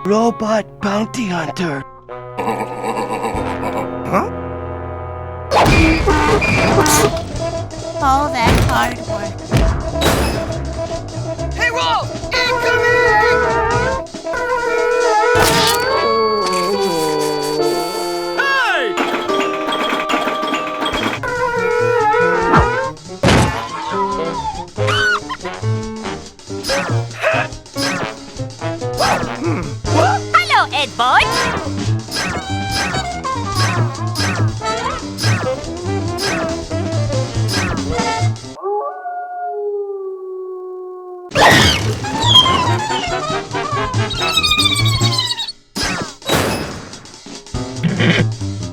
Robot bounty hunter. Huh? All that hard work. Hey, Wolf! Incoming! Hey! Hello, Ed Boy.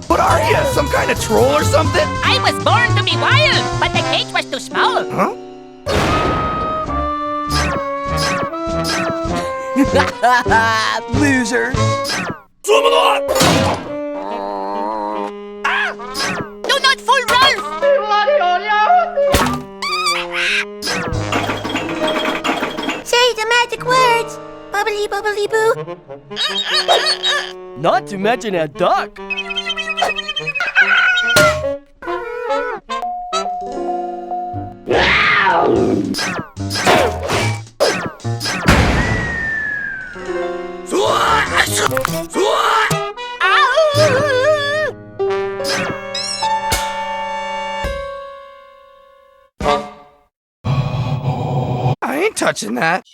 What are you? Some kind of troll or something? I was born to be wild, but the cage was too small. Huh? Loser! Do not fool Ralph! Say the magic words. Bubbly, bubbly, boo. Not to mention a duck. I ain't touching that.